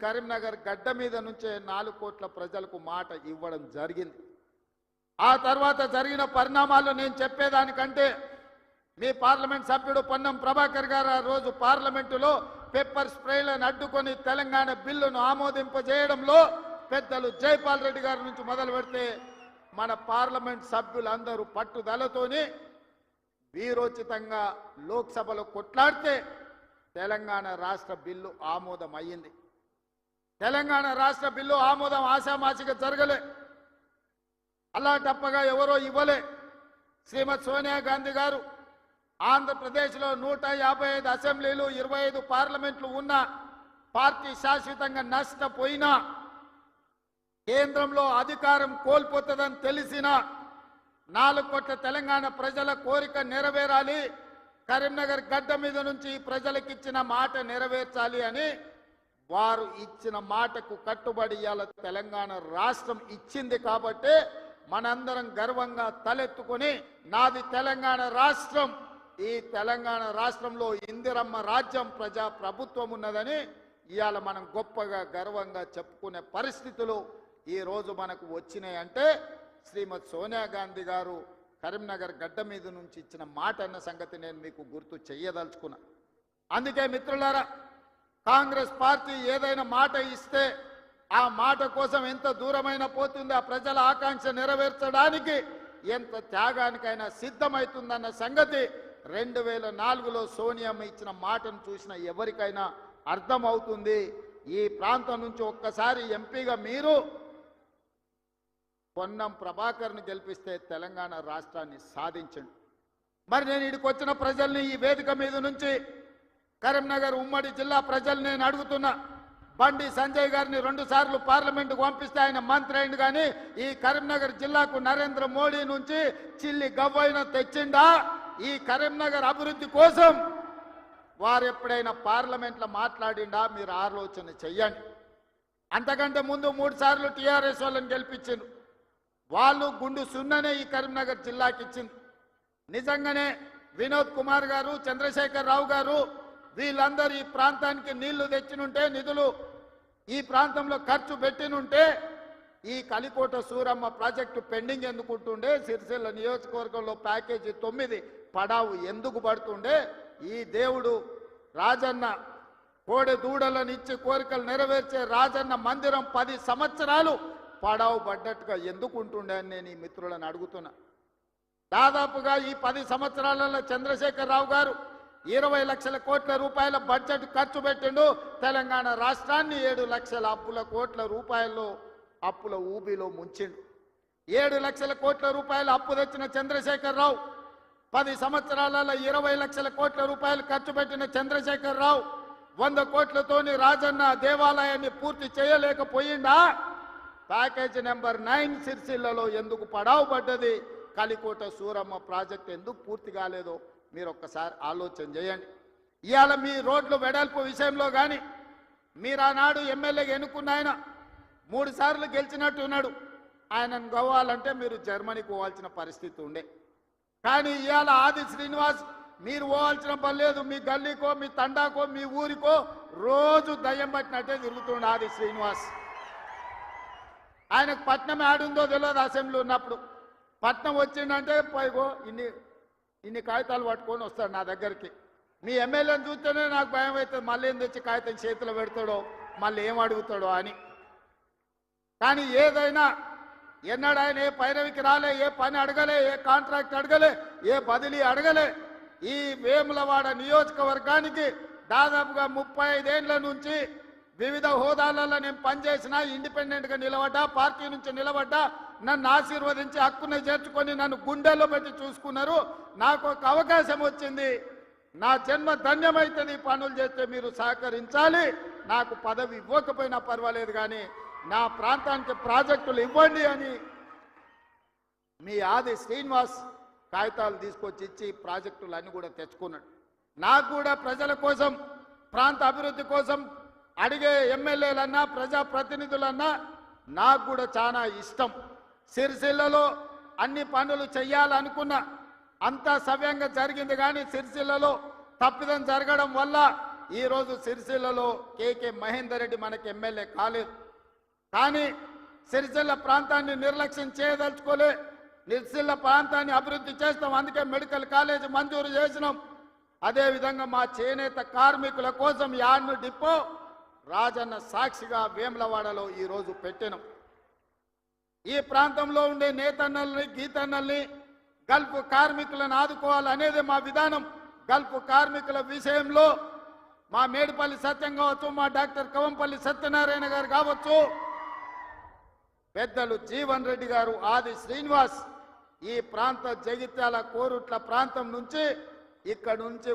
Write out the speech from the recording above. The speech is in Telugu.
కరీంనగర్ గడ్డ మీద నుంచే 4 కోట్ల ప్రజలకు మాట ఇవ్వడం జరిగింది. ఆ తర్వాత జరిగిన పరిణామాలు నేను చెప్పేదానికంటే మీ పార్లమెంట్ సభ్యుడు పొన్నం ప్రభాకర్ గారు ఆ రోజు పార్లమెంటులో పెప్పర్ స్ప్రేలను అడ్డుకొని తెలంగాణ బిల్లును ఆమోదింపజేయడంలో పెద్దలు జైపాల్ రెడ్డి గారి నుంచి మొదలు పెడితే మన పార్లమెంట్ సభ్యులందరూ పట్టుదలతోని వీరోచితంగా లోక్సభలో కొట్లాడితే తెలంగాణ రాష్ట్ర బిల్లు ఆమోదం అయ్యింది. తెలంగాణ రాష్ట్ర బిల్లు ఆమోదం ఆశామాసిగా జరగలే, అలాంటప్పగా ఎవరో ఇవ్వలే. శ్రీమతి సోనియా గాంధీ గారు ఆంధ్రప్రదేశ్లో 155 అసెంబ్లీలు 25 పార్లమెంట్లు ఉన్న పార్టీ శాశ్వతంగా నష్టపోయినా కేంద్రంలో అధికారం కోల్పోతుందని తెలిసిన 4 కోట్ల తెలంగాణ ప్రజల కోరిక నెరవేరాలి, కరీంనగర్ గడ్డ మీద నుంచి ప్రజలకు ఇచ్చిన మాట నెరవేర్చాలి అని వారు ఇచ్చిన మాటకు కట్టుబడి ఇవాళ తెలంగాణ రాష్ట్రం ఇచ్చింది. కాబట్టి మనందరం గర్వంగా తలెత్తుకొని నాది తెలంగాణ రాష్ట్రం, ఈ తెలంగాణ రాష్ట్రంలో ఇందిరమ్మ రాజ్యం ప్రజా ప్రభుత్వం ఉన్నదని ఇవాళ మనం గొప్పగా గర్వంగా చెప్పుకునే పరిస్థితులు ఈ రోజు మనకు వచ్చినాయి. అంటే శ్రీమతి సోనియా గాంధీ గారు కరీంనగర్ గడ్డ మీద నుంచి ఇచ్చిన మాట అన్న సంగతి నేను మీకు గుర్తు చెయ్యదలుచుకున్నా. అందుకే మిత్రులారా, కాంగ్రెస్ పార్టీ ఏదైనా మాట ఇస్తే ఆ మాట కోసం ఎంత దూరమైన పోతుంది, ఆ ప్రజల ఆకాంక్ష నెరవేర్చడానికి ఎంత త్యాగానికైనా సిద్ధమవుతుందన్న సంగతి 2004లో సోనియమ్మ ఇచ్చిన మాటను చూసిన ఎవరికైనా అర్థమవుతుంది. ఈ ప్రాంతం నుంచి ఒక్కసారి ఎంపీగా మీరు పొన్నం ప్రభాకర్ని గెలిపిస్తే తెలంగాణ రాష్ట్రాన్ని సాధించండి. మరి నేను ఇక్కడికి వచ్చిన ప్రజల్ని ఈ వేదిక మీద నుంచి కరీంనగర్ ఉమ్మడి జిల్లా ప్రజల్ని నేను అడుగుతున్నా, బండి సంజయ్ గారిని 2 సార్లు పార్లమెంటుకు పంపిస్తే ఆయన మంత్రి అయింది, కానీ ఈ కరీంనగర్ జిల్లాకు నరేంద్ర మోడీ నుంచి చిల్లి గవ్వైన తెచ్చిండా? ఈ కరీంనగర్ అభివృద్ధి కోసం వారు ఎప్పుడైనా పార్లమెంట్లో మాట్లాడిండా? మీరు ఆలోచన చెయ్యండి. అంతకంటే ముందు 3 సార్లు టీఆర్ఎస్ వాళ్ళని గెలిపించిండ్రు, వాళ్ళు గుండు సున్ననే ఈ కరీంనగర్ జిల్లాకి ఇచ్చింది. నిజంగానే వినోద్ కుమార్ గారు, చంద్రశేఖర్ రావు గారు వీళ్ళందరూ ఈ ప్రాంతానికి నీళ్లు తెచ్చినుంటే, నిధులు ఈ ప్రాంతంలో ఖర్చు పెట్టినుంటే ఈ కలికోట సూరమ్మ ప్రాజెక్టు పెండింగ్ ఎందుకుంటుండే, సిరిసిల్ల నియోజకవర్గంలో ప్యాకేజీ 9 పడావు ఎందుకు పడుతుండే, ఈ దేవుడు రాజన్న కోడె దూడలను ఇచ్చి కోరికలు నెరవేర్చే రాజన్న మందిరం 10 సంవత్సరాలు పడావు పడ్డట్టుగా ఎందుకు ఉంటుండే అని నేను ఈ మిత్రులను అడుగుతున్నా. దాదాపుగా ఈ 10 సంవత్సరాలలో చంద్రశేఖర్ రావు గారు 20 లక్షల కోట్ల రూపాయల బడ్జెట్ ఖర్చు పెట్టిండు. తెలంగాణ రాష్ట్రాన్ని 7 లక్షల కోట్ల రూపాయల్లో అప్పుల ఊబిలో ముంచిండు. 7 లక్షల కోట్ల రూపాయల అప్పు తెచ్చిన చంద్రశేఖర్ రావు 10 సంవత్సరాలలో 20 లక్షల కోట్ల రూపాయలు ఖర్చు పెట్టిన చంద్రశేఖర్ రావు 100 కోట్లతోని రాజన్న దేవాలయాన్ని పూర్తి చేయలేకపోయిందా? ప్యాకేజీ నెంబర్ 9 సిరిసిల్లలో ఎందుకు పడావు పడ్డది? కలికోట సూరమ్మ ప్రాజెక్ట్ ఎందుకు పూర్తి కాలేదో మీరు ఒక్కసారి ఆలోచన చేయండి. ఇవాళ మీ రోడ్లు వెడల్పు విషయంలో కానీ మీరు ఆనాడు ఎమ్మెల్యేగా ఎన్నుకున్న ఆయన 3 సార్లు గెలిచినట్టు ఉన్నాడు. ఆయనను గవ్వాలంటే మీరు జర్మనీకి పోవాల్సిన పరిస్థితి ఉండే. కానీ ఇవాళ ఆది శ్రీనివాస్ మీరు పోవాల్సిన పని లేదు. మీ గల్లీకో, మీ తండాకో, మీ ఊరికో రోజు దయ్యం పట్టినట్టే తిరుగుతుండే ఆది శ్రీనివాస్. ఆయనకు పట్నం ఆడుందో తెలియదు. అసెంబ్లీ ఉన్నప్పుడు పట్నం వచ్చిందంటే పైగో ఇన్ని కాగితాలు పట్టుకొని వస్తాడు నా దగ్గరికి. మీ ఎమ్మెల్యేని చూస్తేనే నాకు భయం అవుతుంది, మళ్ళీ ఏం తెచ్చి కాగితం చేతిలో పెడతాడో, మళ్ళీ ఏం అడుగుతాడో అని. కానీ ఏదైనా ఎన్నడూ ఆయన ఏ పైరవికి రాలే, ఏ పని అడగలే, ఏ కాంట్రాక్ట్ అడగలే, ఏ బదిలీ అడగలే. ఈ వేములవాడ నియోజకవర్గానికి దాదాపుగా 35 ఏళ్ల నుంచి వివిధ హోదాలలో నేను పనిచేసిన, ఇండిపెండెంట్గా నిలబడ్డా, పార్టీ నుంచి నిలబడ్డా, నన్ను ఆశీర్వదించి హక్కుని చేర్చుకొని నన్ను గుండెల్లో పెట్టి చూసుకున్నారు. నాకు ఒక అవకాశం వచ్చింది, నా జన్మ ధన్యమవుతుంది. పనులు చేస్తే మీరు సహకరించాలి. నాకు పదవి ఇవ్వకపోయినా పర్వాలేదు, కానీ నా ప్రాంతానికి ప్రాజెక్టులు ఇవ్వండి అని మీ ఆది శ్రీనివాస్ కాగితాలు తీసుకొచ్చి ఇచ్చి ప్రాజెక్టులు అన్నీ కూడా తెచ్చుకున్నాడు. నాకు కూడా ప్రజల కోసం, ప్రాంత అభివృద్ధి కోసం అడిగే ఎమ్మెల్యేలన్నా ప్రజాప్రతినిధులన్నా నాకు కూడా చాలా ఇష్టం. సిరిసిల్లలో అన్ని పనులు చెయ్యాలనుకున్నా అంతా సవ్యంగా జరిగింది, కానీ సిరిసిల్లలో తప్పిదం జరగడం వల్ల ఈరోజు సిరిసిల్లలో కేకే మహేందర్ రెడ్డి మనకి ఎమ్మెల్యే కాలేదు. కానీ సిరిసిల్ల ప్రాంతాన్ని నిర్లక్ష్యం చేయదలుచుకోలే. సిరిసిల్ల ప్రాంతాన్ని అభివృద్ధి చేస్తాం, అందుకే మెడికల్ కాలేజ్ మంజూరు చేసినాం. అదేవిధంగా మా చేనేత కార్మికుల కోసం యాడ్ను డిపో రాజన్న సాక్షిగా వేములవాడలో ఈరోజు పెట్టినాం. ఈ ప్రాంతంలో ఉండే నేతన్నల్ని గీతన్నల్ని గల్ఫ్ కార్మికులను ఆదుకోవాలనేది మా విధానం. గల్ఫ్ కార్మికుల విషయంలో మా మేడిపల్లి సత్యం కావచ్చు, మా డాక్టర్ కవంపల్లి సత్యనారాయణ గారు కావచ్చు, పెద్దలు జీవన్ రెడ్డి గారు, ఆది శ్రీనివాస్, ఈ ప్రాంత జగిత్యాల కోరుట్ల ప్రాంతం నుంచి ఇక్కడ నుంచి